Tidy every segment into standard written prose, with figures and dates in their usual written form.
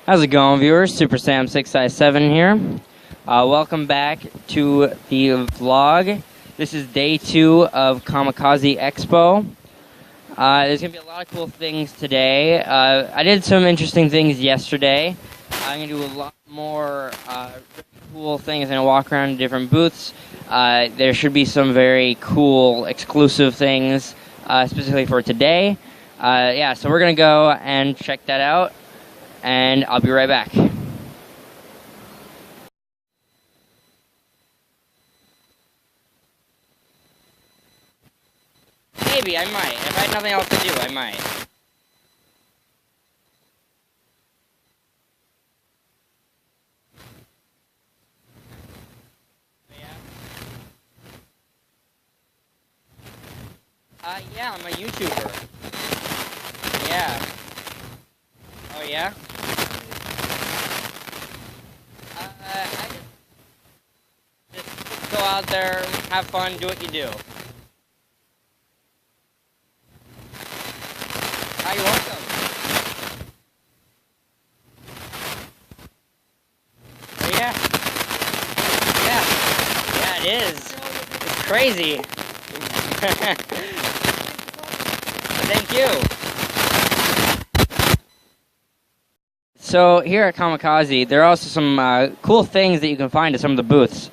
How's it going, viewers? Super Sam 6i7 here. Welcome back to the vlog. This is day 2 of Comikaze Expo. There's going to be a lot of cool things today. I did some interesting things yesterday. I'm going to do a lot more cool things. I'm going to walk around to different booths. There should be some very cool exclusive things specifically for today. Yeah, so we're going to go and check that out. And I'll be right back. Maybe, I might. If I had nothing else to do, I might. Yeah, I'm a YouTuber. Yeah. Oh, yeah? I just go out there, have fun, do what you do. You're welcome. Oh, yeah. Yeah, it is. It's crazy. Thank you. So here at Comikaze, there are also some cool things that you can find at some of the booths.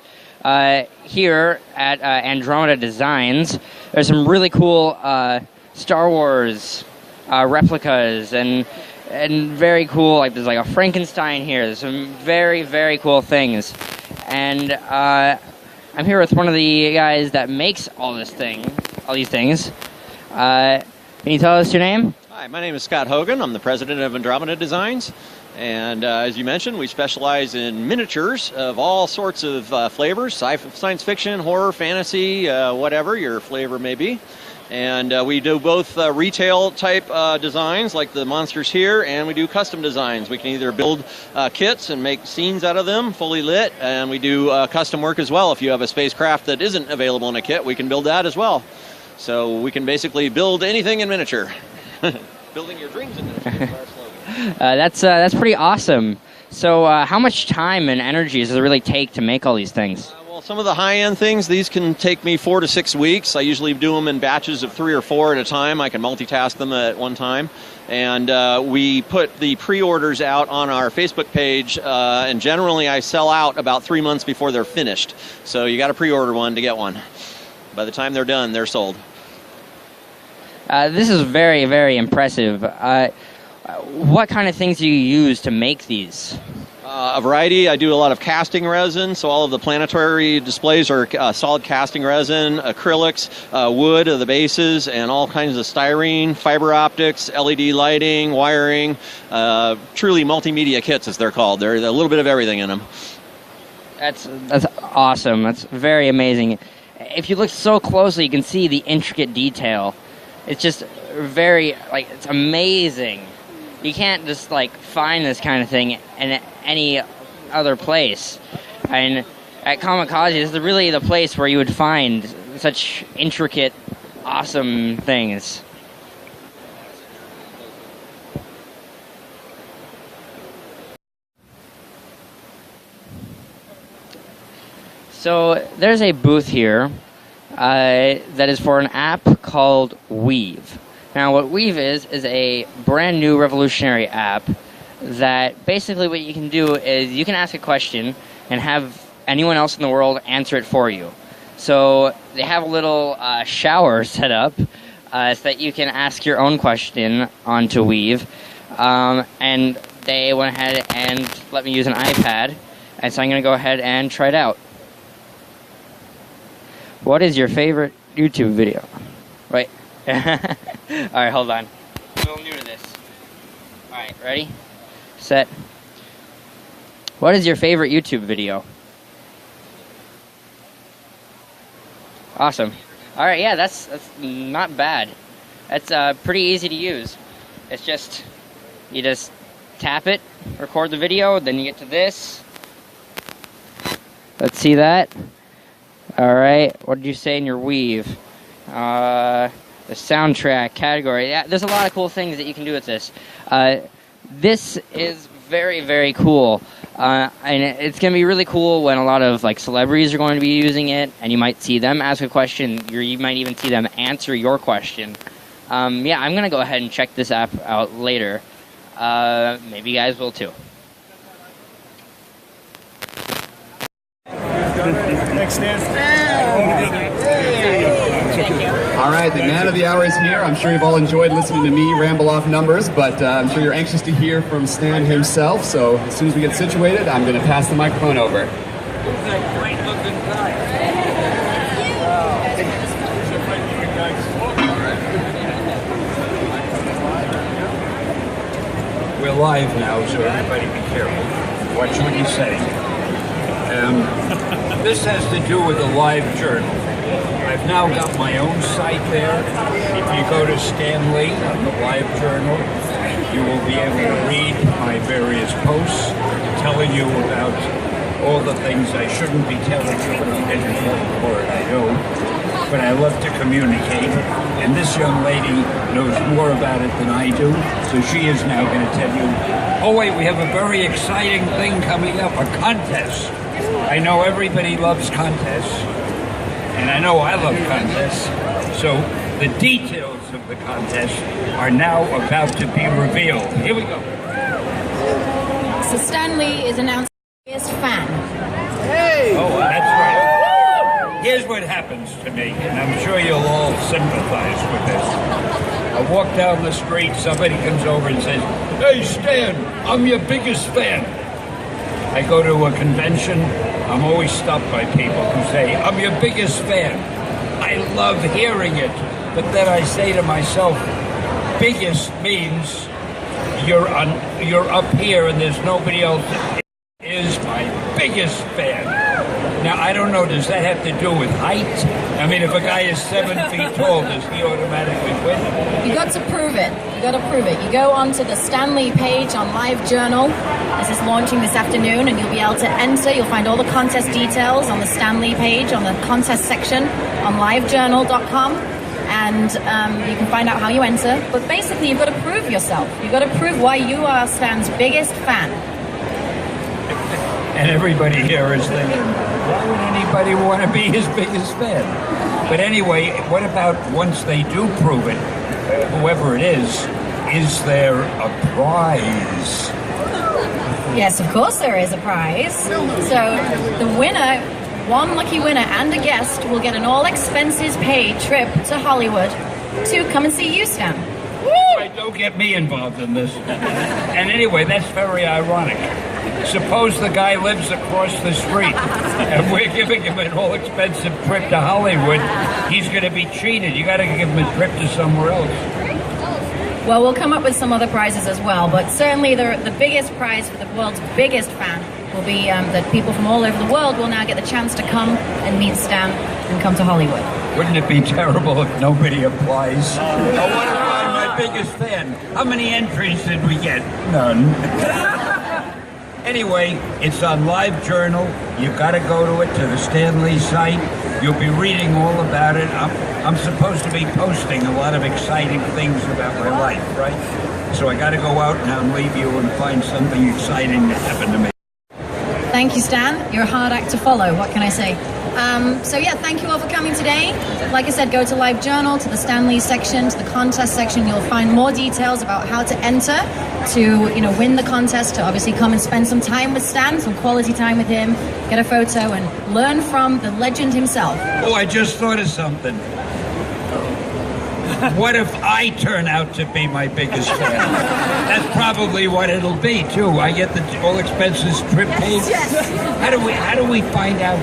Here at Andromeda Designs, there's some really cool Star Wars replicas and very cool. Like there's like a Frankenstein here. There's some very, very cool things. And I'm here with one of the guys that makes all these things. Can you tell us your name? Hi, my name is Scott Hogan. I'm the president of Andromeda Designs. And as you mentioned, we specialize in miniatures of all sorts of flavors, science fiction, horror, fantasy, whatever your flavor may be. And we do both retail type designs like the monsters here, and we do custom designs. We can either build kits and make scenes out of them, fully lit, and we do custom work as well. If you have a spacecraft that isn't available in a kit, we can build that as well. So we can basically build anything in miniature. Building your dreams in miniature is our slogan. That's pretty awesome. So how much time and energy does it really take to make all these things? Well, some of the high-end things, these can take me 4 to 6 weeks. I usually do them in batches of 3 or 4 at a time. I can multitask them at one time. And we put the pre-orders out on our Facebook page, and generally I sell out about 3 months before they're finished. So you got to pre-order one to get one. By the time they're done, they're sold. This is very, very impressive. What kind of things do you use to make these? A variety. I do a lot of casting resin, so all of the planetary displays are solid casting resin, acrylics, wood of the bases, and all kinds of styrene, fiber optics, LED lighting, wiring, truly multimedia kits as they're called. There's a little bit of everything in them. That's awesome. That's very amazing. If you look so closely, you can see the intricate detail. It's just very, like, it's amazing. You can't just, like, find this kind of thing in any other place. And at Comikaze, this is really the place where you would find such intricate, awesome things. So there's a booth here that is for an app called Weave. Now what Weave is a brand new revolutionary app that basically what you can do is you can ask a question and have anyone else in the world answer it for you. So they have a little shower set up so that you can ask your own question onto Weave. And they went ahead and let me use an iPad, and so I'm going to go ahead and try it out. What is your favorite YouTube video? Wait. Alright, hold on. I'm a little new to this. Alright, ready? Set. What is your favorite YouTube video? Awesome. Alright, yeah, that's not bad. That's pretty easy to use. It's just, you just tap it, record the video, then you get to this. Let's see that. Alright, what did you say in your Weave? The soundtrack category. Yeah, there's a lot of cool things that you can do with this. This is very, very cool. And it's going to be really cool when a lot of like celebrities are going to be using it, and you might see them ask a question, or you might even see them answer your question. Yeah, I'm going to go ahead and check this app out later. Maybe you guys will too. Thanks, Dan. All right, the man of the hour is here. I'm sure you've all enjoyed listening to me ramble off numbers, but I'm sure you're anxious to hear from Stan himself. So as soon as we get situated, I'm going to pass the microphone over. We're live now, so everybody be careful. Watch what you say. This has to do with a live journal. I've now got my own site there. If you go to Stanley on the live journal, you will be able to read my various posts telling you about all the things I shouldn't be telling you when you get in trouble for it, I know. But I love to communicate, and this young lady knows more about it than I do, so she is now going to tell you, oh wait, we have a very exciting thing coming up, a contest. I know everybody loves contests, and I know I love contests, so the details of the contest are now about to be revealed. Here we go. So Stanley is announcing his fan. Hey! Oh, that's right. Here's what happens to me, and I'm sure you'll all sympathize with this. I walk down the street, somebody comes over and says, "Hey Stan, I'm your biggest fan." I go to a convention, I'm always stopped by people who say, "I'm your biggest fan." I love hearing it, but then I say to myself, biggest means you're up here and there's nobody else that is my biggest fan. Now, I don't know, does that have to do with height? I mean, if a guy is 7 feet tall, does he automatically win? You got to prove it. You got to prove it. You go onto the Stanley page on LiveJournal. This is launching this afternoon, and you'll be able to enter. You'll find all the contest details on the Stanley page, on the contest section on livejournal.com. And you can find out how you enter. But basically, you've got to prove yourself. You've got to prove why you are Stan's biggest fan. And everybody here is thinking, why would anybody want to be his biggest fan? But anyway, what about once they do prove it, whoever it is there a prize? Yes, of course there is a prize. So the winner, one lucky winner and a guest, will get an all-expenses-paid trip to Hollywood to come and see you, Stan. Right, don't get me involved in this. And anyway, that's very ironic. Suppose the guy lives across the street and we're giving him an all-expensive trip to Hollywood. He's going to be cheated. You got to give him a trip to somewhere else. Well, we'll come up with some other prizes as well, but certainly the biggest prize for the world's biggest fan will be that people from all over the world will now get the chance to come and meet Stan and come to Hollywood. Wouldn't it be terrible if nobody applies? Oh, what if I'm my biggest fan? How many entries did we get? None. Anyway, it's on LiveJournal. You've got to go to it, to the Stanley site. You'll be reading all about it. I'm supposed to be posting a lot of exciting things about my life, right? So I got to go out now and leave you and find something exciting that happened to me. Thank you, Stan. You're a hard act to follow. What can I say? So yeah, thank you all for coming today. Like I said, go to LiveJournal, to the Stanley section, to the contest section. You'll find more details about how to enter to, win the contest, to obviously come and spend some time with Stan, some quality time with him, get a photo, and learn from the legend himself. Oh, I just thought of something. What if I turn out to be my biggest fan? That's probably what it'll be, too. I get the all-expenses trip paid. Yes. How do we find out?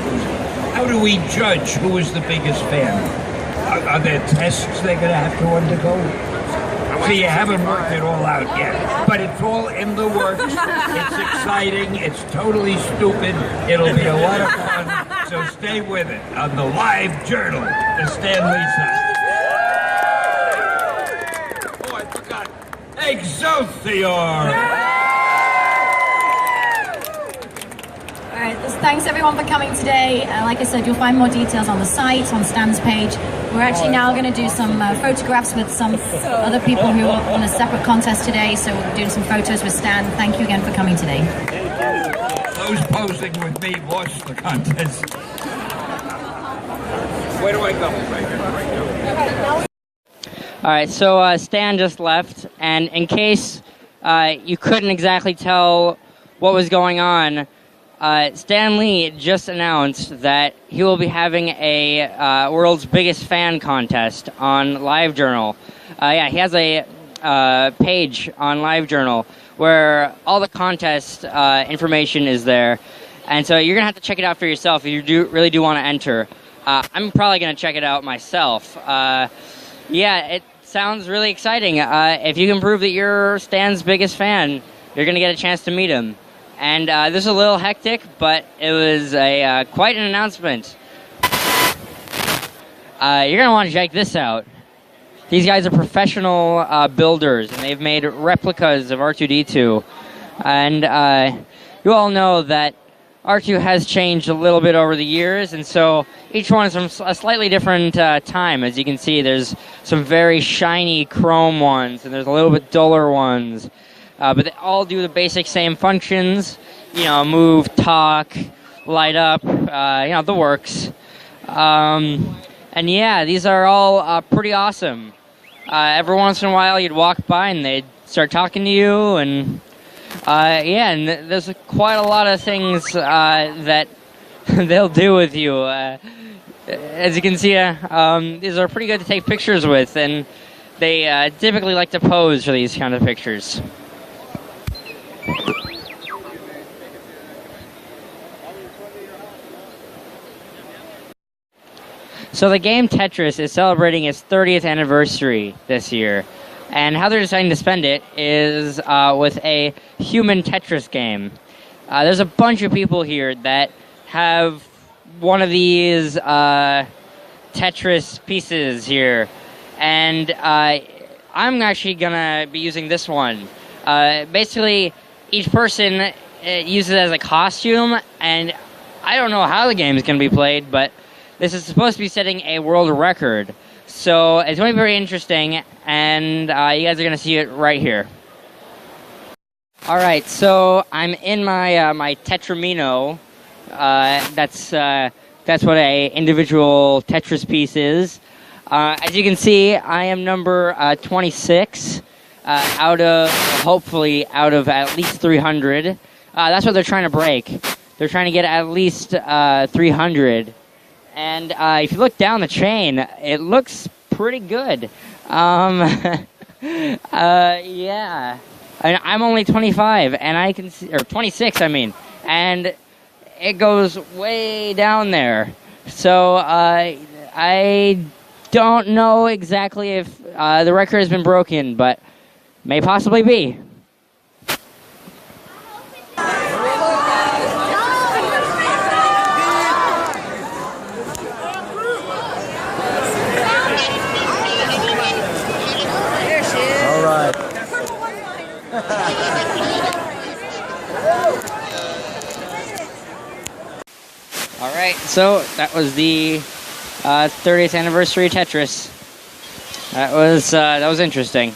How do we judge who is the biggest fan? Are there tests they're going to have to undergo? See, you haven't worked it all out yet, but it's all in the works. It's exciting. It's totally stupid. It'll be a lot of fun. So stay with it on the LiveJournal, the Stanley site. Oh, I forgot. Excelsior! All right, thanks everyone for coming today. Like I said, you'll find more details on the site, on Stan's page. We're actually now going to do some photographs with some other people who are on a separate contest today. So we're doing some photos with Stan. Thank you again for coming today. Those posing with me watch the contest. Where do I go? Right. All right, so Stan just left, and in case you couldn't exactly tell what was going on, Stan Lee just announced that he will be having a world's biggest fan contest on LiveJournal. Yeah, he has a page on LiveJournal where all the contest information is there, and so you're gonna have to check it out for yourself if you really do want to enter. I'm probably gonna check it out myself. Yeah, it sounds really exciting. If you can prove that you're Stan's biggest fan, you're going to get a chance to meet him. And this is a little hectic, but it was a quite an announcement. You're going to want to check this out. These guys are professional builders, and they've made replicas of R2-D2. And you all know that R2 has changed a little bit over the years, and so each one is from a slightly different time. As you can see, there's some very shiny chrome ones, and there's a little bit duller ones. But they all do the basic same functions, you know, move, talk, light up, you know, the works. And yeah, these are all pretty awesome. Every once in a while you'd walk by and they'd start talking to you, and yeah, and there's quite a lot of things that they'll do with you. As you can see, these are pretty good to take pictures with, and they typically like to pose for these kind of pictures. So the game Tetris is celebrating its 30th anniversary this year. And how they're deciding to spend it is with a human Tetris game. There's a bunch of people here that have one of these Tetris pieces here. And I'm actually going to be using this one. Basically, each person uses it as a costume, and I don't know how the game is going to be played, but this is supposed to be setting a world record. So it's going to be very interesting, and you guys are going to see it right here. All right, so I'm in my my Tetramino. That's what a individual Tetris piece is. As you can see, I am number 26 hopefully out of at least 300. That's what they're trying to break. They're trying to get at least 300. And if you look down the chain, it looks pretty good. Yeah. I'm only 25, and I can see, or 26, I mean, and it goes way down there. So I don't know exactly if the record has been broken, but may possibly be. All right, so that was the 30th anniversary of Tetris. That was interesting.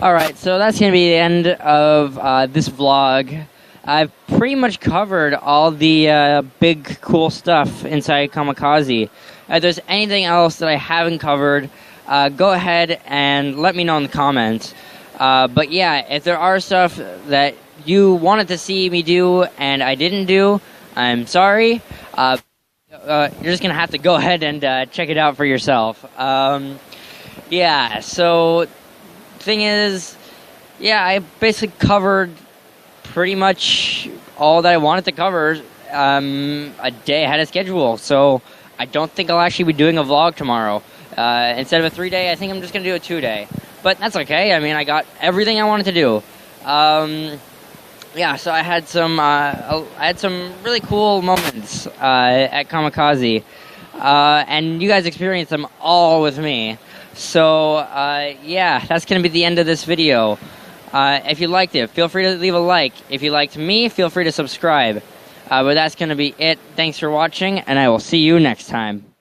All right, so that's gonna be the end of this vlog. I've pretty much covered all the big cool stuff inside Comikaze. If there's anything else that I haven't covered, go ahead and let me know in the comments. But yeah, if there are stuff that you wanted to see me do and I didn't do, I'm sorry. You're just gonna have to go ahead and check it out for yourself. Yeah, so thing is, yeah, I basically covered pretty much all that I wanted to cover a day ahead of schedule. So I don't think I'll actually be doing a vlog tomorrow. Instead of a 3-day, I think I'm just gonna do a 2-day. But that's okay. I mean, I got everything I wanted to do. Yeah, so I had some really cool moments at Comikaze, and you guys experienced them all with me. So yeah, that's gonna be the end of this video. If you liked it, feel free to leave a like. If you liked me, feel free to subscribe. But that's going to be it. Thanks for watching, and I will see you next time.